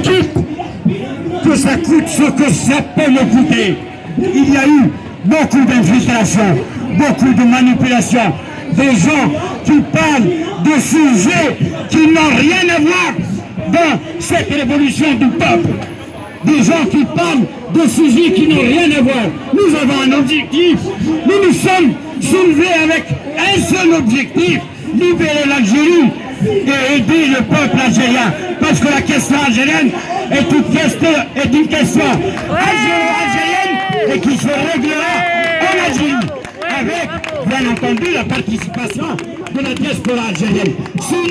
quitte que ça coûte ce que ça peut me coûter. Il y a eu beaucoup d'infiltration, beaucoup de manipulation, des gens qui parlent de sujets qui n'ont rien à voir dans cette révolution du peuple. Des gens qui parlent de sujets qui n'ont rien à voir. Nous avons un objectif. Nous nous sommes soulevés avec un seul objectif, libérer l'Algérie et aider le peuple algérien. Parce que la question algérienne est une question algérienne et qui se réglera en Algérie. Avec, bien entendu, la participation de la diaspora algérienne. C'est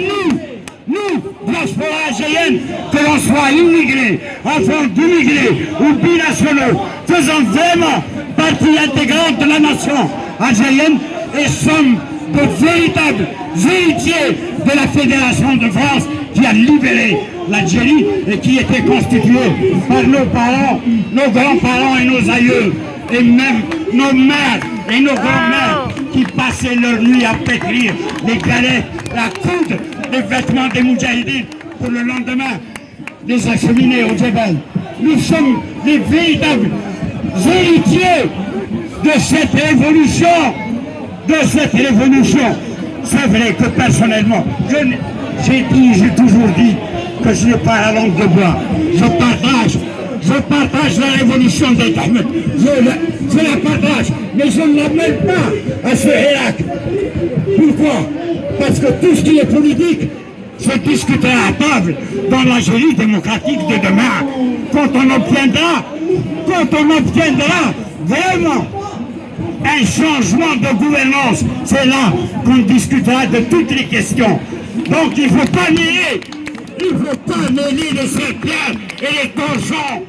nous, diaspora algérienne, que l'on soit immigrés, enfants d'immigrés ou binationaux, faisant vraiment partie intégrante de la nation algérienne et sommes de véritables héritiers de la Fédération de France qui a libéré l'Algérie et qui était constituée par nos parents, nos grands-parents et nos aïeux, et même nos mères et nos grands-mères qui passaient leur nuit à pétrir les galettes, la coudre, les vêtements des moudjahidines pour le lendemain les acheminer au Djebel. Nous sommes les véritables héritiers de cette révolution, C'est vrai que personnellement, j'ai toujours dit que je n'ai pas la langue de bois. Je partage la révolution d'Aït Ahmed. Je la partage, mais je ne la mêle pas à ce Hirak. Pourquoi? Parce que tout ce qui est politique se discutera à table dans l'Algérie démocratique de demain. Quand on obtiendra vraiment un changement de gouvernance, c'est là qu'on discutera de toutes les questions. Donc il ne faut pas mêler les secteurs et les torchons.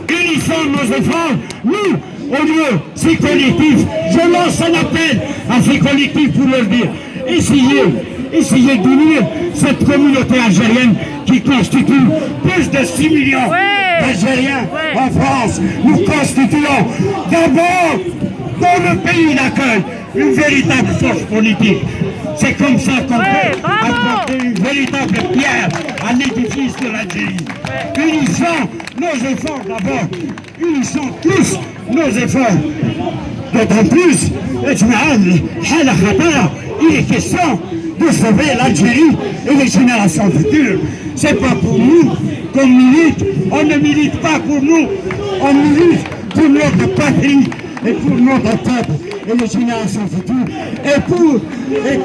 Unissons nos efforts. Nous, au lieu, ces collectifs, je lance un appel à ces collectifs pour leur dire, essayez d'unir cette communauté algérienne qui constitue plus de 6 millions d'Algériens en France. Nous constituons d'abord dans le pays d'accueil une véritable force politique. C'est comme ça qu'on peut apporter une véritable pierre à l'édifice de l'Algérie. Unissons nos efforts d'abord, unissons tous nos efforts. D'autant plus, il est question de sauver l'Algérie et les générations futures. C'est pas pour nous qu'on milite, on ne milite pas pour nous, on milite pour notre patrie et pour notre peuple et les générations futures et pour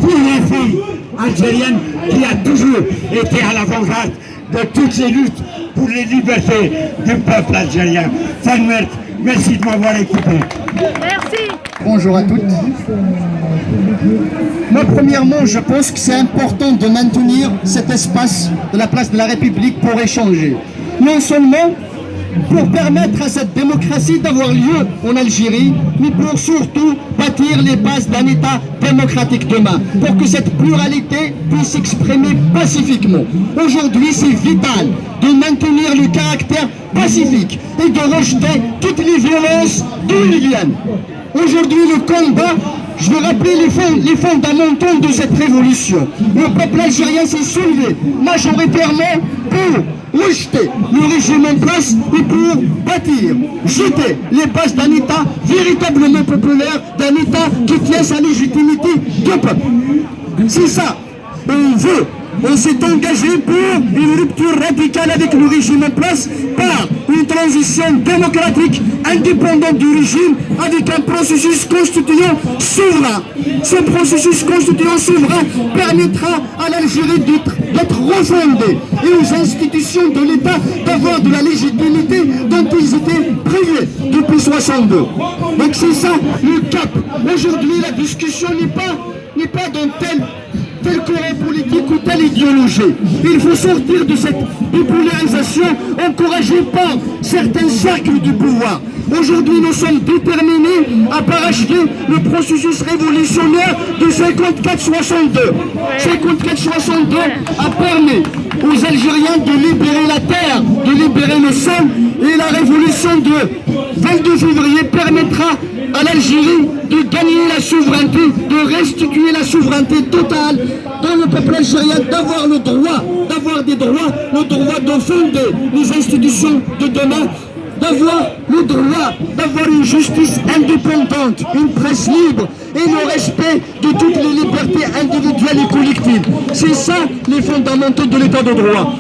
la femme algérienne qui a toujours été à l'avant-garde de toutes les luttes pour les libertés du peuple algérien. Fanmer, merci de m'avoir écouté. Merci. Bonjour à toutes. Moi, premièrement, je pense que c'est important de maintenir cet espace de la place de la République pour échanger. Non seulement pour permettre à cette démocratie d'avoir lieu en Algérie, mais pour surtout bâtir les bases d'un État démocratique demain, pour que cette pluralité puisse s'exprimer pacifiquement. Aujourd'hui, c'est vital de maintenir le caractère pacifique et de rejeter toutes les violences d'où ils viennent. Aujourd'hui, le combat, je vais rappeler les fondamentaux de cette révolution. Le peuple algérien s'est soulevé majoritairement pour rejeter le régime en place et pour bâtir, jeter les bases d'un État véritablement populaire, d'un État qui tient sa légitimité de peuple. C'est ça, on s'est engagé pour une rupture radicale avec le régime en place par une transition démocratique indépendante du régime avec un processus constituant souverain. Ce processus constituant souverain permettra à l'Algérie d'être refondée et aux institutions de l'État d'avoir de la légitimité dont ils étaient privés depuis 1962. Donc c'est ça le cap. Aujourd'hui, la discussion n'est pas dans tel courant politique ou telle idéologie. Il faut sortir de cette bipolarisation encouragée par certains cercles du pouvoir. Aujourd'hui, nous sommes déterminés à parachever le processus révolutionnaire de 54-62. 54-62 a permis aux Algériens de libérer la terre, de libérer le sol, et la révolution de 22 février permettra à l'Algérie de gagner la souveraineté, de restituer la souveraineté totale dans le peuple algérien, d'avoir le droit d'avoir des droits, le droit de fonder les institutions de demain, d'avoir le droit d'avoir une justice indépendante, une presse libre et le respect de toutes les libertés individuelles et collectives. C'est ça les fondamentaux de l'état de droit.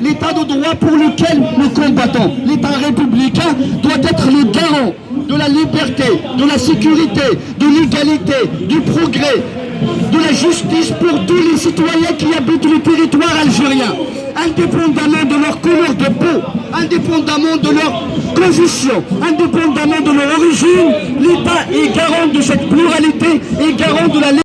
L'état de droit pour lequel nous combattons, l'état républicain doit être le garant de la liberté, de la sécurité, de l'égalité, du progrès, de la justice pour tous les citoyens qui habitent le territoire algérien, indépendamment de leur couleur de peau, indépendamment de leur condition, indépendamment de leur origine. L'État est garant de cette pluralité et garant de la